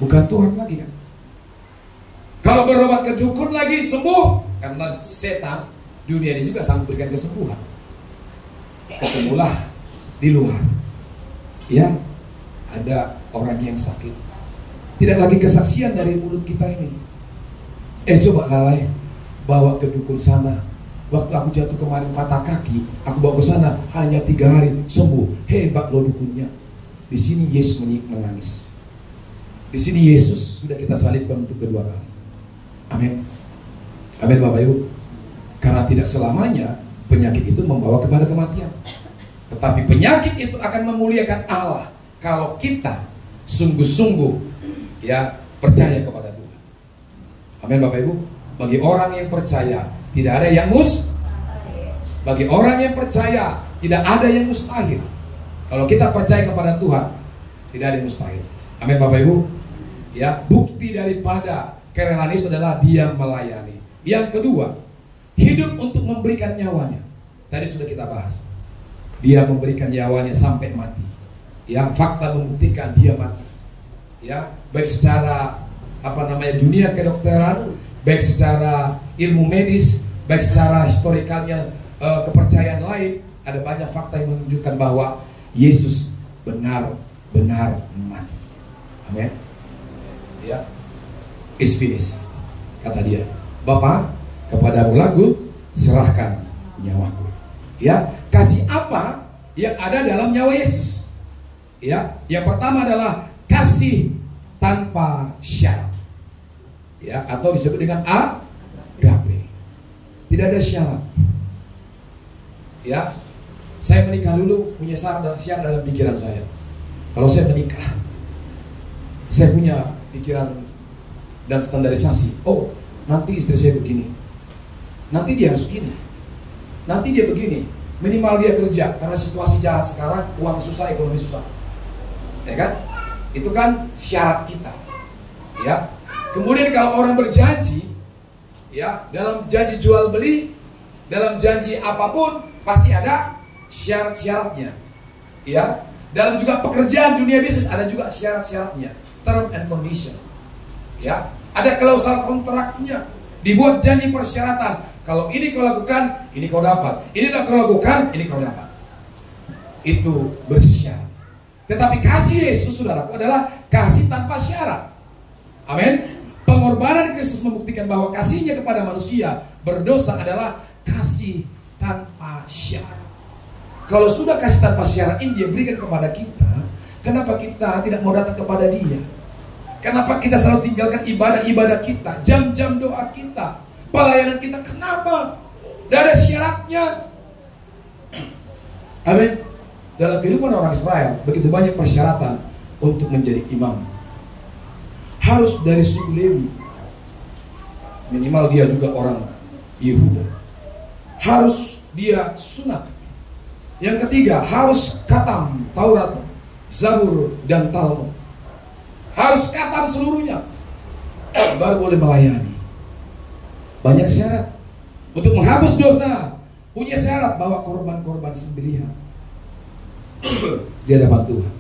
Bukan Tuhan lagi kan? Kalau berobat ke dukun lagi sembuh, karena setan dunia ini juga sanggup berikan kesembuhan. Ketemulah di luar, ya, ada orang yang sakit, Tidak lagi kesaksian dari mulut kita ini. Coba lalai, bawa ke dukun sana. Waktu aku jatuh kemarin patah kaki, aku bawa ke sana, hanya 3 hari sembuh. Hebat loh dukunnya. Di sini Yesus menangis. Di sini Yesus sudah kita salibkan untuk kedua kali. Amin. Amin Bapak Ibu. Karena tidak selamanya penyakit itu membawa kepada kematian. Tetapi penyakit itu akan memuliakan Allah kalau kita sungguh-sungguh ya percaya kepada Tuhan. Amin Bapak Ibu. Bagi orang yang percaya tidak ada yang bagi orang yang percaya tidak ada yang mustahil. Kalau kita percaya kepada Tuhan, tidak ada yang mustahil. Amin Bapak Ibu. Ya, bukti daripada kerelaan Yesus adalah dia melayani. Yang kedua, hidup untuk memberikan nyawanya. Tadi sudah kita bahas. Dia memberikan nyawanya sampai mati. Ya, fakta membuktikan dia mati. Ya, baik secara dunia kedokteran, baik secara ilmu medis, baik secara historikalnya kepercayaan lain, ada banyak fakta yang menunjukkan bahwa Yesus benar-benar mati. Amin. Ya, is finished, kata dia. Bapa, kepadamu lagu serahkan nyawaku. Ya, kasih apa yang ada dalam nyawa Yesus? Ya, yang pertama adalah kasih tanpa syarat. Ya, atau disebut dengan agape. Tidak ada syarat. Ya, saya menikah dulu punya syarat dalam pikiran saya. Kalau saya menikah, saya punya pikiran dan standarisasi. Oh, nanti istri saya begini, nanti dia harus begini, nanti dia begini. Minimal dia kerja, karena situasi jahat sekarang, uang susah, ekonomi susah. Ya kan? Itu kan syarat kita. Ya. Kemudian kalau orang berjanji, ya, dalam janji jual beli, dalam janji apapun pasti ada syarat-syaratnya. Ya. Dalam juga pekerjaan dunia bisnis ada juga syarat-syaratnya, term and condition. Ya, ada klausul kontraknya, dibuat janji persyaratan. Kalau ini kau lakukan, ini kau dapat. Ini kau lakukan, ini kau dapat. Itu bersyarat. Tetapi kasih Yesus, saudaraku, adalah kasih tanpa syarat. Amin. Pengorbanan Kristus membuktikan bahwa kasihnya kepada manusia berdosa adalah kasih tanpa syarat. Kalau sudah kasih tanpa syarat ini dia berikan kepada kita, kenapa kita tidak mau datang kepada dia? Kenapa kita selalu tinggalkan ibadah-ibadah kita, jam-jam doa kita, pelayanan kita? Kenapa? Tidak ada syaratnya. Amin. Dalam kehidupan orang Israel begitu banyak persyaratan untuk menjadi imam. Harus dari suku Lewi, minimal dia juga orang Yehuda. Harus dia sunat. Yang ketiga, harus khatam Taurat, Zabur, dan Talmud. Harus khatam seluruhnya, baru boleh melayani. Banyak syarat. Untuk menghapus dosa, punya syarat bahwa korban-korban sembelihan di hadapan Tuhan.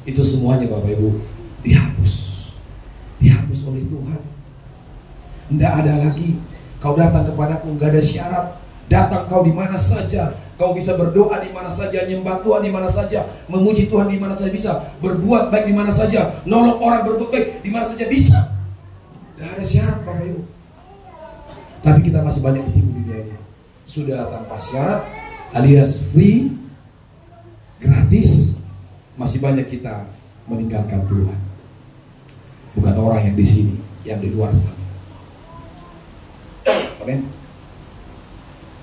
Itu semuanya Bapak Ibu dihapus oleh Tuhan. Tidak ada lagi kau datang kepadaku, nggak ada syarat. Datang kau di mana saja, kau bisa berdoa di mana saja, nyembah Tuhan di mana saja, memuji Tuhan di mana saja bisa, berbuat baik di mana saja, nolong orang berbuat baik di mana saja bisa. Tidak ada syarat Bapak Ibu. Tapi kita masih banyak ditipu di dunia ini. Sudah tanpa syarat, alias free, gratis, masih banyak kita meninggalkan Tuhan. Bukan orang yang di sini, yang di luar sana. Amin.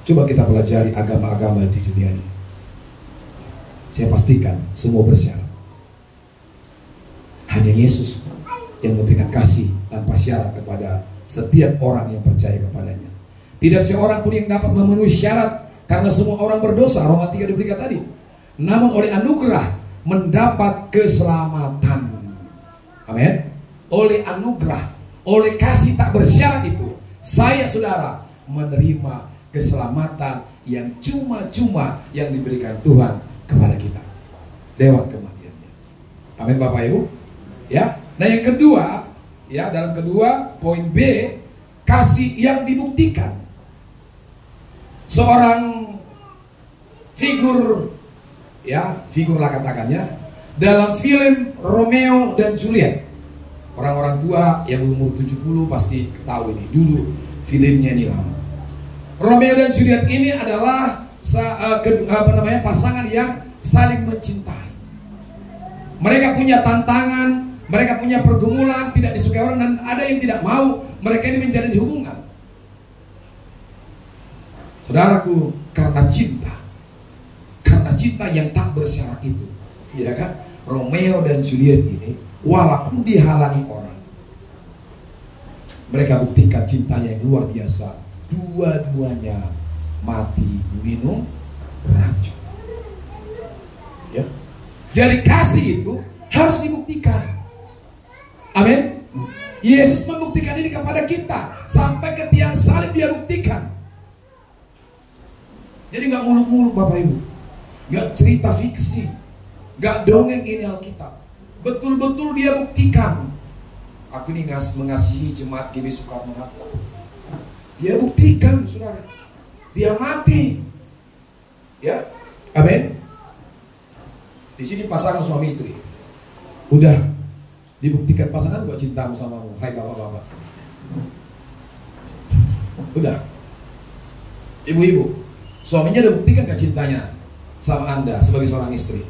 Coba kita pelajari agama-agama di dunia ini. Saya pastikan semua bersyarat. Hanya Yesus yang memberikan kasih tanpa syarat kepada setiap orang yang percaya kepadanya. Tidak seorang pun yang dapat memenuhi syarat, karena semua orang berdosa. Roma 3 diberikan tadi. Namun oleh anugerah mendapat keselamatan. Amin. Oleh anugerah, oleh kasih tak bersyarat itu, saya saudara menerima keselamatan yang cuma-cuma yang diberikan Tuhan kepada kita lewat kematiannya. Amin Bapak Ibu. Ya. Nah yang kedua, ya, dalam kedua poin B, kasih yang dibuktikan. Seorang figur, ya, figur lah katakannya, dalam film Romeo dan Juliet. Orang-orang tua yang umur 70 pasti tahu ini. Dulu filmnya ini lama. Romeo dan Juliet ini adalah pasangan yang saling mencintai. Mereka punya tantangan, mereka punya pergumulan, tidak disukai orang, dan ada yang tidak mau mereka ini menjalin hubungan. Saudaraku, karena cinta yang tak bersyarat itu, ya kan? Romeo dan Juliet ini walaupun dihalangi orang, mereka buktikan cintanya yang luar biasa. Dua-duanya mati minum racun. Ya. Jadi kasih itu harus dibuktikan. Amin. Yesus membuktikan ini kepada kita. Sampai ke tiang salib dia buktikan. Jadi gak muluk-muluk Bapak Ibu, gak cerita fiksi, gak dongeng, ini Alkitab. Betul-betul dia buktikan. Aku ini mengasihi jemaat GBI Soekarno-Hatta. Dia buktikan, saudara. Dia mati. Ya, amin. Di sini pasangan suami istri. Udah dibuktikan pasangan gak cintamu samamu. Hai bapak-bapak. Udah. Ibu-ibu, suaminya udah buktikan gak cintanya sama Anda sebagai seorang istri.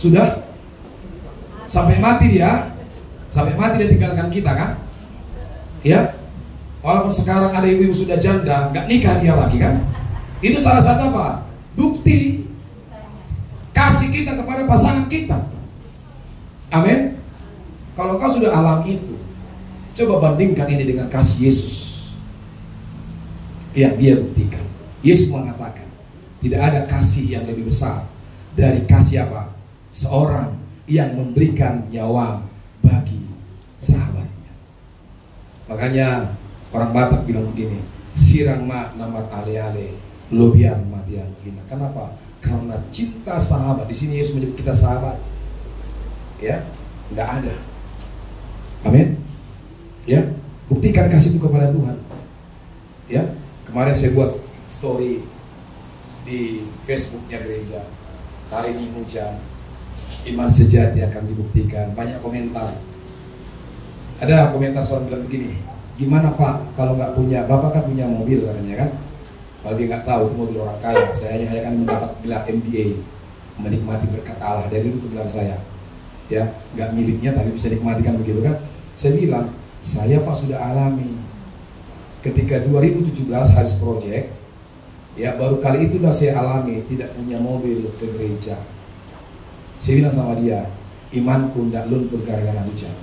Sudah. Sampai mati dia tinggalkan kita kan? Ya. Walaupun sekarang ada ibu-ibu sudah janda, nggak nikah dia lagi kan? Itu salah satu apa? Bukti kasih kita kepada pasangan kita. Amin. Kalau kau sudah alami itu, coba bandingkan ini dengan kasih Yesus yang dia buktikan. Yesus mengatakan, tidak ada kasih yang lebih besar dari kasih apa? Seorang yang memberikan nyawa bagi sahabatnya. Makanya orang Batak bilang begini, sirang ma namar ale-ale, lobian matian gina. Kenapa? Karena cinta sahabat. Di sini Yesus menyebut kita sahabat. Ya, nggak ada. Amin. Ya, buktikan kasih itu kepada Tuhan. Ya, kemarin saya buat story di Facebooknya gereja. Hari ini hujan, iman sejati akan dibuktikan. Banyak komentar. Ada komentar seorang bilang begini, gimana Pak kalau nggak punya, Bapak kan punya mobil katanya kan? Kalau dia nggak tahu itu mobil orang kaya, saya hanya akan mendapat gelar MBA, menikmati berkat Allah. Dari itu bilang saya, ya nggak miliknya tapi bisa nikmati kan begitu kan? Saya bilang, saya Pak sudah alami. Ketika 2017 Haris Project, ya baru kali itu sudah saya alami tidak punya mobil ke gereja. Saya bilang sama dia, imanku tidak luntur gara-gara hujan.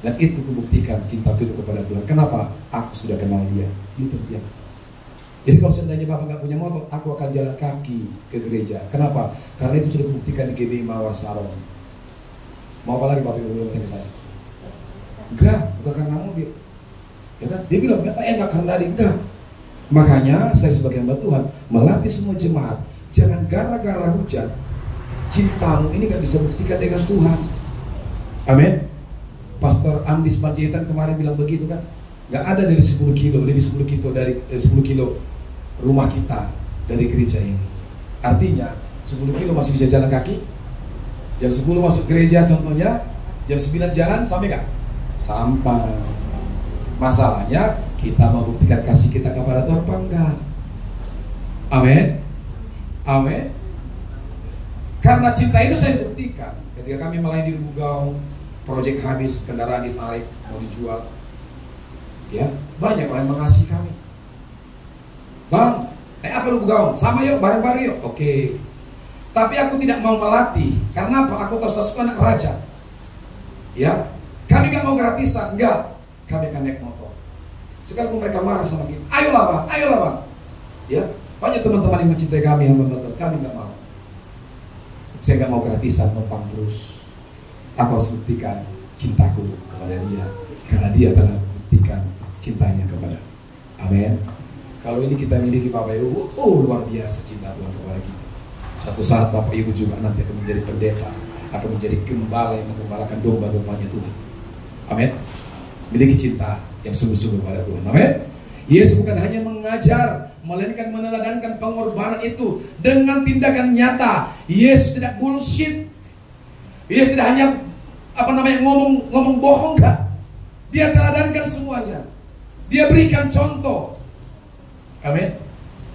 Dan itu kubuktikan cintaku itu kepada Tuhan. Kenapa? Aku sudah kenal dia. Dia terdiam. Jadi kalau seandainya Bapak nggak punya motor, aku akan jalan kaki ke gereja. Kenapa? Karena itu sudah kubuktikan di GBI Mawar Salon. Mau apa lagi Bapak Ibu yang saya? Enggak, bukan karena mobil. Ya kan? Dia bilang, Bapak enggak karena dia. Enggak. Makanya saya sebagai hamba Tuhan melatih semua jemaat, jangan gara-gara hujan cintamu ini gak bisa buktikan dengan Tuhan. Amin. Pastor Andis Panjaitan kemarin bilang begitu kan, gak ada dari 10 kilo, lebih 10 kilo dari 10 kilo rumah kita dari gereja ini. Artinya 10 kilo masih bisa jalan kaki. Jam 10 masuk gereja contohnya, jam 9 jalan sampai gak? Sampai. Masalahnya kita membuktikan kasih kita kepada Tuhan apa enggak? Amin. Amin. Karena cinta itu saya buktikan. Ketika kami melayani di Lubugau, proyek habis, kendaraan ditarik, mau dijual, ya banyak orang yang mengasihi kami. Bang, apa Lubugau? Sama yuk, bareng-bareng yuk. Oke. Tapi aku tidak mau melatih. Karena apa? Aku tahu sesuatu anak raja. Ya, kami gak mau gratisan, enggak. Kami akan naik motor. Sekalipun mereka marah sama kita, ayolah bang. Ya, banyak teman-teman yang mencintai kami yang menonton, kami nggak mau. Saya nggak mau gratisan numpang terus. Aku harus buktikan cintaku kepada dia, karena dia telah buktikan cintanya kepada. Amin. Kalau ini kita miliki Bapak Ibu, luar biasa cinta Tuhan kepada kita. Suatu saat Bapak Ibu juga nanti akan menjadi pendeta, akan menjadi gembala yang menggembalakan domba-dombanya Tuhan. Amin. Miliki cinta yang sungguh-sungguh pada Tuhan. Amin. Yesus bukan hanya mengajar, melainkan meneladankan pengorbanan itu dengan tindakan nyata. Yesus tidak bullshit. Yesus tidak hanya ngomong bohong enggak. Dia teladankan semuanya. Dia berikan contoh. Amin.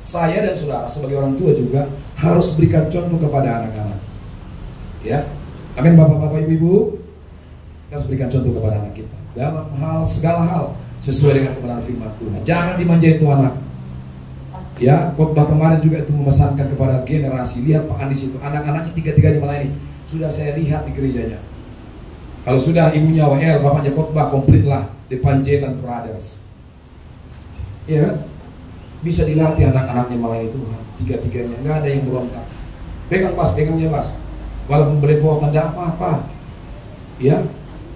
Saya dan saudara sebagai orang tua juga harus berikan contoh kepada anak-anak. Ya. Amin, bapak-bapak, ibu-ibu. Kita harus berikan contoh kepada anak kita dalam segala hal sesuai dengan kebenaran firman Tuhan. Jangan dimanjain tuh anak. Ya, khotbah kemarin juga itu memesankan kepada generasi. Lihat Pak Andis itu, anak-anaknya tiga-tiganya melayani. Sudah saya lihat di gerejanya. Kalau sudah ibunya WL, bapaknya khotbah, komplit lah di Panjaitan Brothers. Ya, bisa dilatih anak-anaknya melayani Tuhan. Tiga-tiganya, nggak ada yang berontak. Pegang pas, pegangnya pas. Walaupun belepotan, tidak apa-apa. Ya,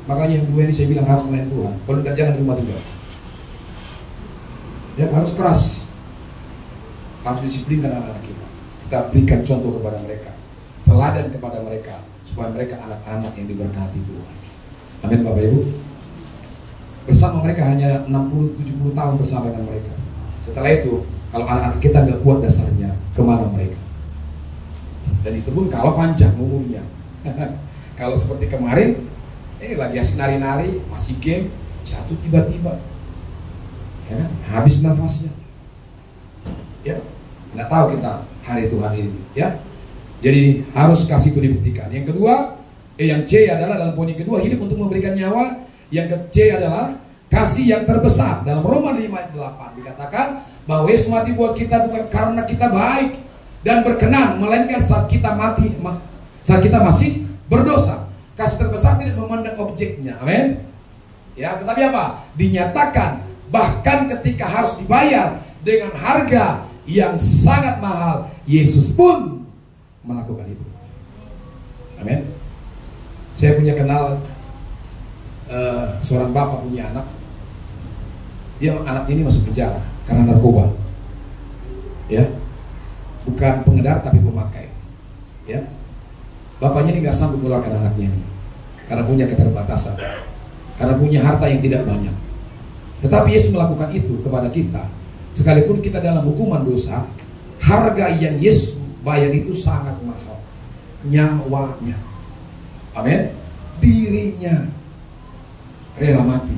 makanya yang dua ini saya bilang harus melayani Tuhan. Kalau tidak, jangan di rumah tinggal. Ya, harus keras. Harus disiplinkan anak-anak kita. Kita berikan contoh kepada mereka, teladan kepada mereka, supaya mereka anak-anak yang diberkati Tuhan. Amin, Bapak Ibu. Bersama mereka hanya 60-70 tahun bersama dengan mereka. Setelah itu, kalau anak-anak kita nggak kuat dasarnya, kemana mereka? Dan itu pun kalau panjang umurnya. Kalau seperti kemarin, lagi asik nari-nari, masih game, jatuh tiba-tiba, ya kan? Habis nafasnya. Ya, nggak tahu kita hari Tuhan ini, ya. Jadi harus kasih itu dibuktikan. Yang kedua, yang C adalah dalam poin kedua, hidup untuk memberikan nyawa. Yang C adalah kasih yang terbesar. Dalam Roma 5:8 dikatakan bahwa Yesus mati buat kita bukan karena kita baik dan berkenan, melainkan saat kita mati, saat kita masih berdosa. Kasih terbesar tidak memandang objeknya, amin. Ya, tetapi apa? Dinyatakan bahkan ketika harus dibayar dengan harga yang sangat mahal, Yesus pun melakukan itu. Amin. Saya punya kenal seorang bapak punya anak. Dia anaknya ini masuk penjara karena narkoba. Ya. Bukan pengedar tapi pemakai. Ya. Bapaknya ini nggak sanggup mengeluarkan anaknya ini karena punya keterbatasan, karena punya harta yang tidak banyak. Tetapi Yesus melakukan itu kepada kita. Sekalipun kita dalam hukuman dosa, harga yang Yesus bayar itu sangat mahal. Nyawanya, amin. Dirinya rela mati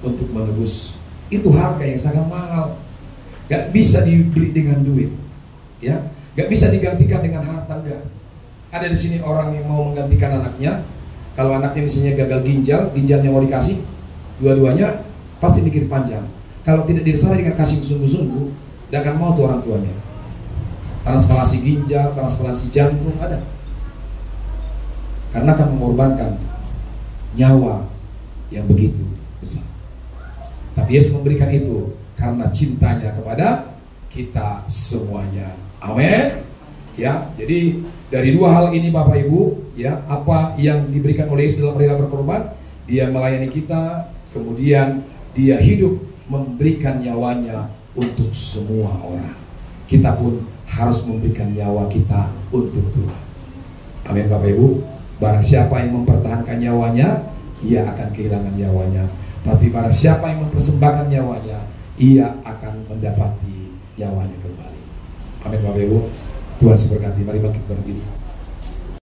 untuk menebus. Itu harga yang sangat mahal. Gak bisa dibeli dengan duit, ya. Gak bisa digantikan dengan harta, enggak. Ada di sini orang yang mau menggantikan anaknya. Kalau anaknya misalnya gagal ginjalnya mau dikasih, dua-duanya pasti mikir panjang. Kalau tidak disertai dengan kasih sungguh-sungguh, tidak akan mau tuh orang tuanya. Transplantasi ginjal, transplantasi jantung ada. Karena akan mengorbankan nyawa yang begitu besar. Tapi Yesus memberikan itu karena cintanya kepada kita semuanya. Amin. Ya, jadi dari dua hal ini Bapak Ibu, ya, apa yang diberikan oleh Yesus dalam rela berkorban, dia melayani kita, kemudian dia hidup memberikan nyawanya untuk semua orang. Kita pun harus memberikan nyawa kita untuk Tuhan. Amin Bapak Ibu. Barang siapa yang mempertahankan nyawanya, ia akan kehilangan nyawanya. Tapi barang siapa yang mempersembahkan nyawanya, ia akan mendapati nyawanya kembali. Amin Bapak Ibu. Tuhan memberkati. Mari kita berdiri.